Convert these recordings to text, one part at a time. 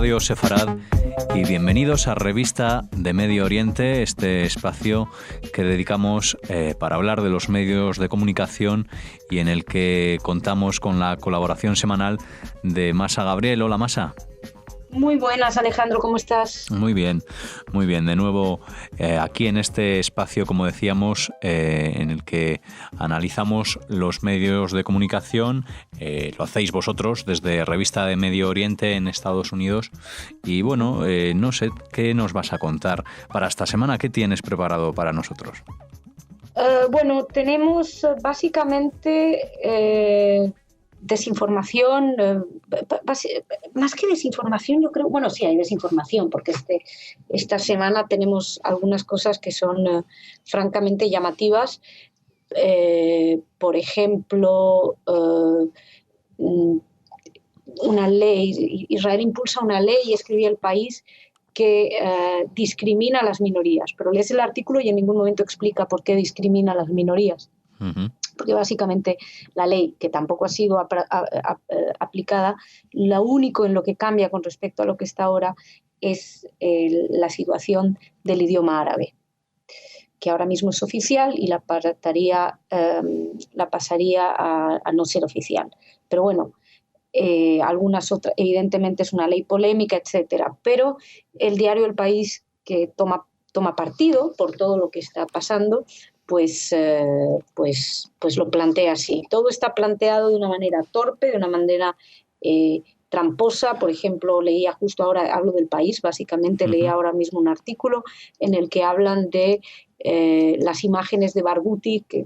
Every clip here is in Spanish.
Radio Sefarad y bienvenidos a Revista de Medio Oriente, este espacio que dedicamos para hablar de los medios de comunicación y en el que contamos con la colaboración semanal de Masa Gabriel. Hola, Masa. Muy buenas, Alejandro, ¿cómo estás? Muy bien. De nuevo aquí en este espacio, como decíamos, en el que analizamos los medios de comunicación. Lo hacéis vosotros desde Revista de Medio Oriente en Estados Unidos. Y bueno, no sé, ¿qué nos vas a contar para esta semana? ¿Qué tienes preparado para nosotros? Bueno, tenemos básicamente desinformación, más que desinformación, yo creo, bueno, sí hay desinformación, porque esta semana tenemos algunas cosas que son francamente llamativas. Por ejemplo, una ley, Israel impulsa una ley, escribía El País, que discrimina a las minorías, pero lees el artículo y en ningún momento explica por qué discrimina a las minorías. Uh-huh. Porque básicamente la ley, que tampoco ha sido aplicada, lo único en lo que cambia con respecto a lo que está ahora es la situación del idioma árabe, que ahora mismo es oficial y la pasaría a no ser oficial. Pero bueno, algunas otras, evidentemente es una ley polémica, etcétera. Pero el diario El País, que toma partido por todo lo que está pasando, pues lo plantea así. Todo está planteado de una manera torpe, de una manera tramposa. Por ejemplo, leía justo ahora, hablo del País, básicamente, uh-huh. Leía ahora mismo un artículo en el que hablan de las imágenes de Barghouti, que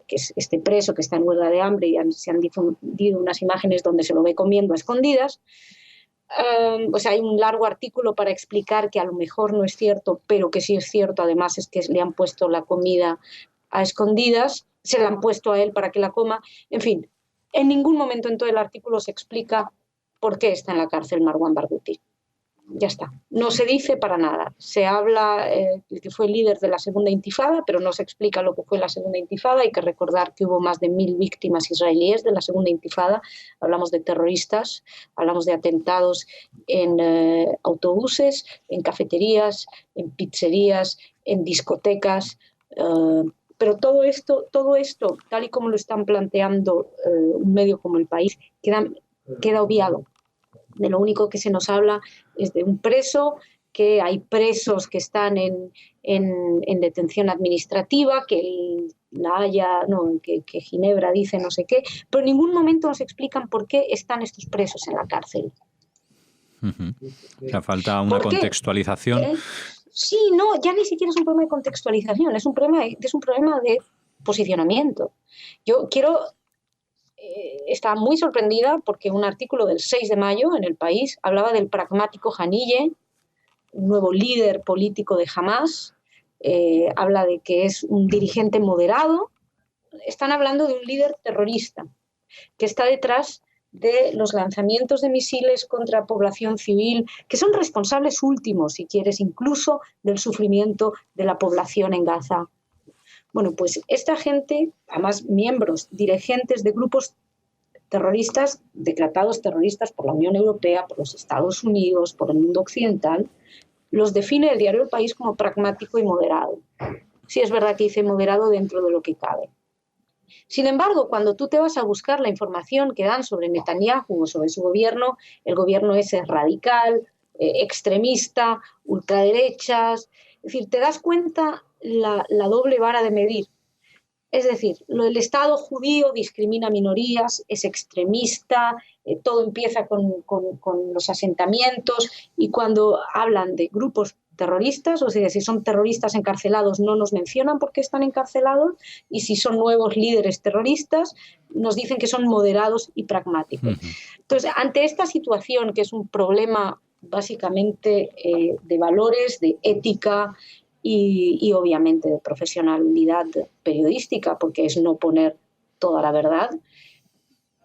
es este preso que está en huelga de hambre, y se han difundido unas imágenes donde se lo ve comiendo a escondidas. Pues hay un largo artículo para explicar que a lo mejor no es cierto, pero que sí es cierto, además, es que le han puesto la comida a escondidas, se la han puesto a él para que la coma. En fin, en ningún momento en todo el artículo se explica por qué está en la cárcel Marwan Barghouti. Ya está, no se dice para nada. Se habla que fue el líder de la segunda intifada, pero no se explica lo que fue la segunda intifada. Hay que recordar que hubo más de 1.000 víctimas israelíes de la segunda intifada. Hablamos de terroristas, hablamos de atentados en autobuses, en cafeterías, en pizzerías, en discotecas. Pero todo esto, tal y como lo están planteando un medio como El País, queda obviado. De lo único que se nos habla es de un preso, que hay presos que están en detención administrativa, que que Ginebra dice no sé qué, pero en ningún momento nos explican por qué están estos presos en la cárcel. Uh-huh. O sea, falta una contextualización. Sí, no, ya ni siquiera es un problema de contextualización, es un problema de posicionamiento. Yo estaba muy sorprendida porque un artículo del 6 de mayo en El País hablaba del pragmático Haniyeh, un nuevo líder político de Hamás. Habla de que es un dirigente moderado. Están hablando de un líder terrorista que está detrás de los lanzamientos de misiles contra población civil, que son responsables últimos, si quieres, incluso del sufrimiento de la población en Gaza. Bueno, pues esta gente, además miembros, dirigentes de grupos terroristas, declarados terroristas por la Unión Europea, por los Estados Unidos, por el mundo occidental, los define el diario El País como pragmático y moderado. Sí, es verdad que dice moderado dentro de lo que cabe. Sin embargo, cuando tú te vas a buscar la información que dan sobre Netanyahu o sobre su gobierno, el gobierno ese es radical, extremista, ultraderechas. Es decir, te das cuenta la doble vara de medir. Es decir, el Estado judío discrimina minorías, es extremista, todo empieza con los asentamientos, y cuando hablan de grupos terroristas, o sea, si son terroristas encarcelados no nos mencionan por qué están encarcelados, y si son nuevos líderes terroristas nos dicen que son moderados y pragmáticos. Uh-huh. Entonces, ante esta situación, que es un problema básicamente de valores, de ética, y obviamente de profesionalidad periodística, porque es no poner toda la verdad,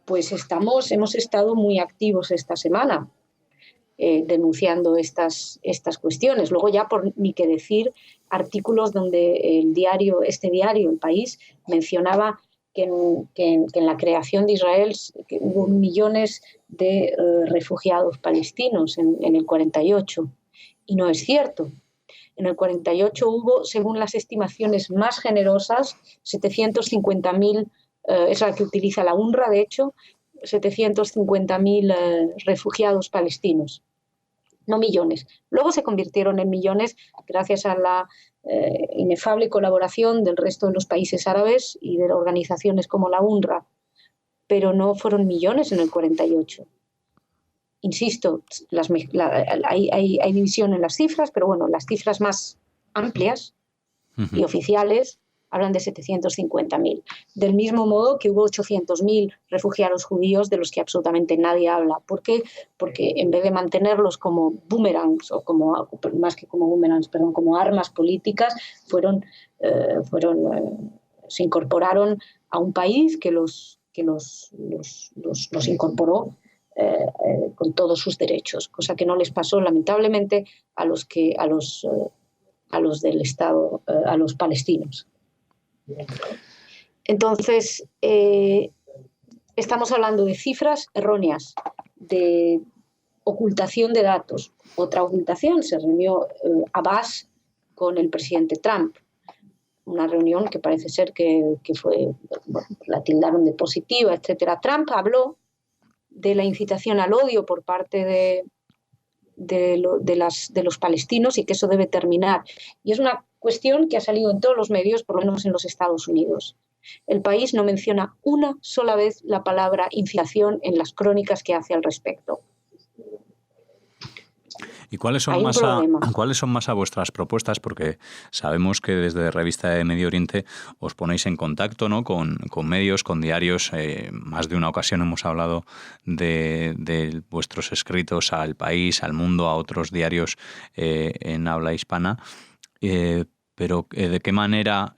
pues hemos estado muy activos esta semana denunciando estas cuestiones. Luego ya, por ni que decir, artículos donde este diario, El País, mencionaba que en la creación de Israel hubo millones de refugiados palestinos en el 48. Y no es cierto. En el 48 hubo, según las estimaciones más generosas, 750.000, es la que utiliza la UNRWA, de hecho, 750.000 refugiados palestinos, no millones. Luego se convirtieron en millones gracias a la inefable colaboración del resto de los países árabes y de organizaciones como la UNRWA, pero no fueron millones en el 48. Insisto, hay división en las cifras, pero bueno, las cifras más amplias y oficiales hablan de 750.000. Del mismo modo que hubo 800.000 refugiados judíos de los que absolutamente nadie habla. ¿Por qué? Porque en vez de mantenerlos como boomerangs, o más que como boomerangs, perdón, como armas políticas, se incorporaron a un país que los incorporó con todos sus derechos, cosa que no les pasó lamentablemente a los del Estado, a los palestinos. Entonces, estamos hablando de cifras erróneas, de ocultación de datos. Otra ocultación, se reunió Abbas con el presidente Trump, una reunión que parece ser que fue, bueno, la tildaron de positiva, etcétera. Trump habló de la incitación al odio por parte de los palestinos y que eso debe terminar. Y es una cuestión que ha salido en todos los medios, por lo menos en los Estados Unidos. El país no menciona una sola vez la palabra incitación en las crónicas que hace al respecto. ¿Y cuáles son más a vuestras propuestas? Porque sabemos que desde Revista de Medio Oriente os ponéis en contacto, ¿no?, con medios, con diarios. Más de una ocasión hemos hablado de vuestros escritos al País, al Mundo, a otros diarios en habla hispana. Pero ¿de qué manera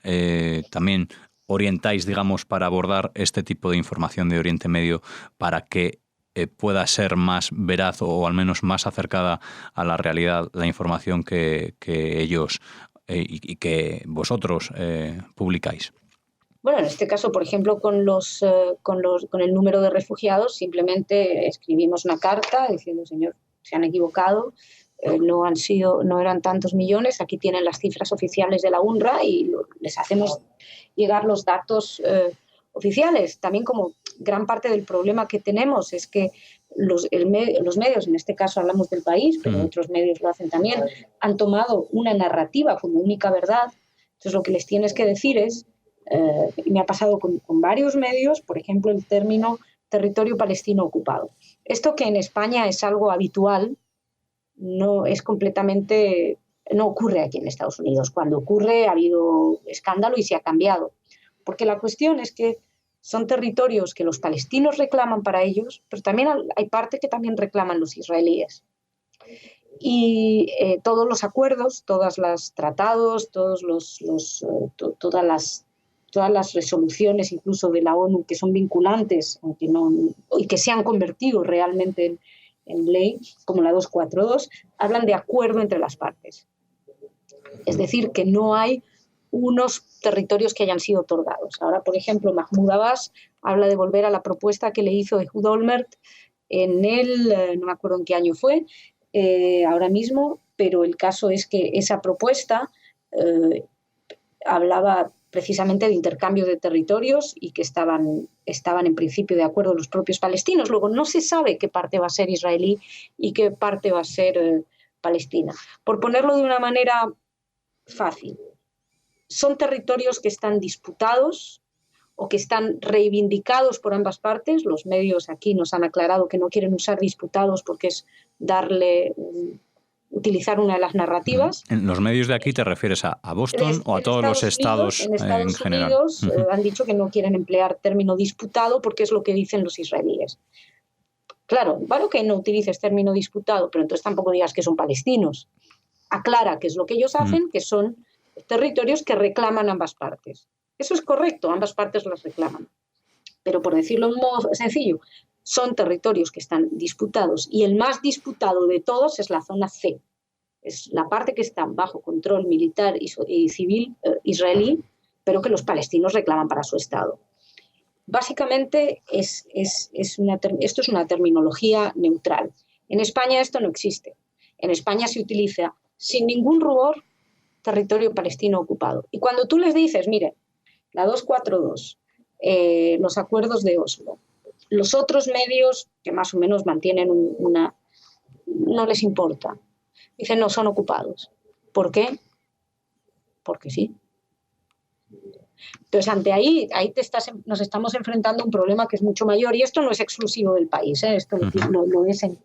también orientáis, digamos, para abordar este tipo de información de Oriente Medio para que pueda ser más veraz o al menos más acercada a la realidad la información que ellos y que vosotros publicáis? Bueno, en este caso, por ejemplo, con el número de refugiados, simplemente escribimos una carta diciendo, señor, se han equivocado, no eran tantos millones, aquí tienen las cifras oficiales de la UNRWA y les hacemos llegar los datos oficiales. También, como gran parte del problema que tenemos es que los medios, en este caso hablamos del País, pero otros medios lo hacen también, han tomado una narrativa como única verdad. Entonces, lo que les tienes que decir es, me ha pasado con varios medios, por ejemplo, el término territorio palestino ocupado. Esto, que en España es algo habitual, no ocurre aquí en Estados Unidos. Cuando ocurre ha habido escándalo y se ha cambiado. Porque la cuestión es que son territorios que los palestinos reclaman para ellos, pero también hay parte que también reclaman los israelíes. Y todos los acuerdos, todos los tratados, todas las resoluciones, incluso de la ONU, que son vinculantes y que se han convertido realmente en ley, como la 242, hablan de acuerdo entre las partes. Es decir, que no hay unos territorios que hayan sido otorgados. Ahora, por ejemplo, Mahmoud Abbas habla de volver a la propuesta que le hizo Ehud Olmert no me acuerdo en qué año fue, ahora mismo, pero el caso es que esa propuesta hablaba precisamente de intercambio de territorios y que estaban en principio de acuerdo los propios palestinos. Luego no se sabe qué parte va a ser israelí y qué parte va a ser palestina. Por ponerlo de una manera fácil, son territorios que están disputados o que están reivindicados por ambas partes. Los medios aquí nos han aclarado que no quieren usar disputados porque es utilizar una de las narrativas. ¿En los medios de aquí te refieres a Boston o a todos los estados en general? En Estados Unidos han dicho que no quieren emplear término disputado porque es lo que dicen los israelíes. Claro, vale que no utilices término disputado, pero entonces tampoco digas que son palestinos. Aclara qué es lo que ellos hacen, que son territorios que reclaman ambas partes. Eso es correcto, ambas partes los reclaman. Pero por decirlo de un modo sencillo, son territorios que están disputados y el más disputado de todos es la zona C. Es la parte que está bajo control militar y civil israelí, pero que los palestinos reclaman para su Estado. Básicamente, esto es una terminología neutral. En España esto no existe. En España se utiliza sin ningún rubor territorio palestino ocupado. Y cuando tú les dices, mire, la 242, los acuerdos de Oslo, los otros medios que más o menos mantienen no les importa. Dicen, no, son ocupados. ¿Por qué? Porque sí. Entonces, nos estamos enfrentando a un problema que es mucho mayor, y esto no es exclusivo del país, esto lo es en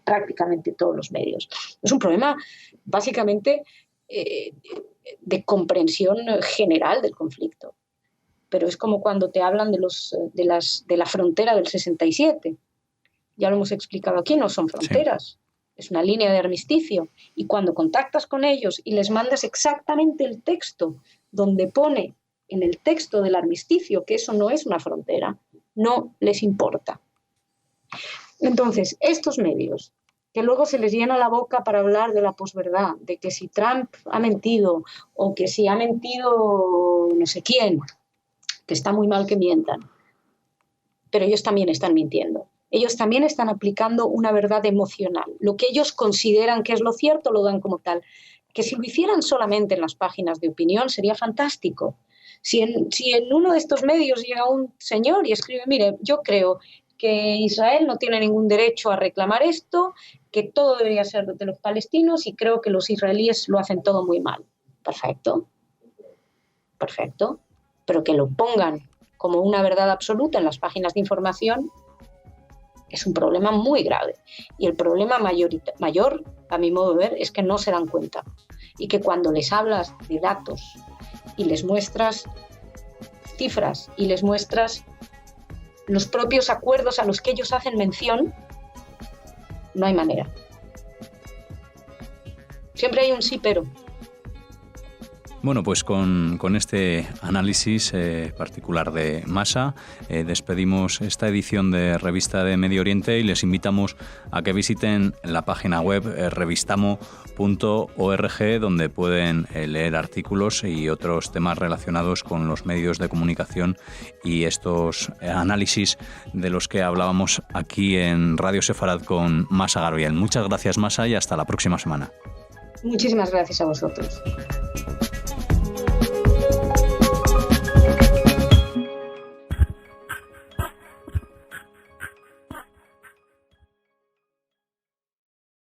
prácticamente todos los medios. Es un problema básicamente de comprensión general del conflicto. Pero es como cuando te hablan de la frontera del 67. Ya lo hemos explicado aquí, no son fronteras. Sí. Es una línea de armisticio. Y cuando contactas con ellos y les mandas exactamente el texto donde pone en el texto del armisticio que eso no es una frontera, no les importa. Entonces, estos medios, que luego se les llena la boca para hablar de la posverdad, de que si Trump ha mentido o que si ha mentido no sé quién, que está muy mal que mientan, pero ellos también están mintiendo. Ellos también están aplicando una verdad emocional. Lo que ellos consideran que es lo cierto lo dan como tal. Que si lo hicieran solamente en las páginas de opinión sería fantástico. Si en uno de estos medios llega un señor y escribe, mire, yo creo que Israel no tiene ningún derecho a reclamar esto, que todo debería ser de los palestinos y creo que los israelíes lo hacen todo muy mal. Perfecto. Perfecto. Pero que lo pongan como una verdad absoluta en las páginas de información es un problema muy grave. Y el problema mayor, a mi modo de ver, es que no se dan cuenta. Y que cuando les hablas de datos y les muestras cifras y les muestras los propios acuerdos a los que ellos hacen mención, no hay manera. Siempre hay un sí, pero. Bueno, pues con este análisis particular de Masa, despedimos esta edición de Revista de Medio Oriente y les invitamos a que visiten la página web revistamo.org, donde pueden leer artículos y otros temas relacionados con los medios de comunicación y estos análisis de los que hablábamos aquí en Radio Sefarad con Masa Gabriel. Muchas gracias, Masa, y hasta la próxima semana. Muchísimas gracias a vosotros.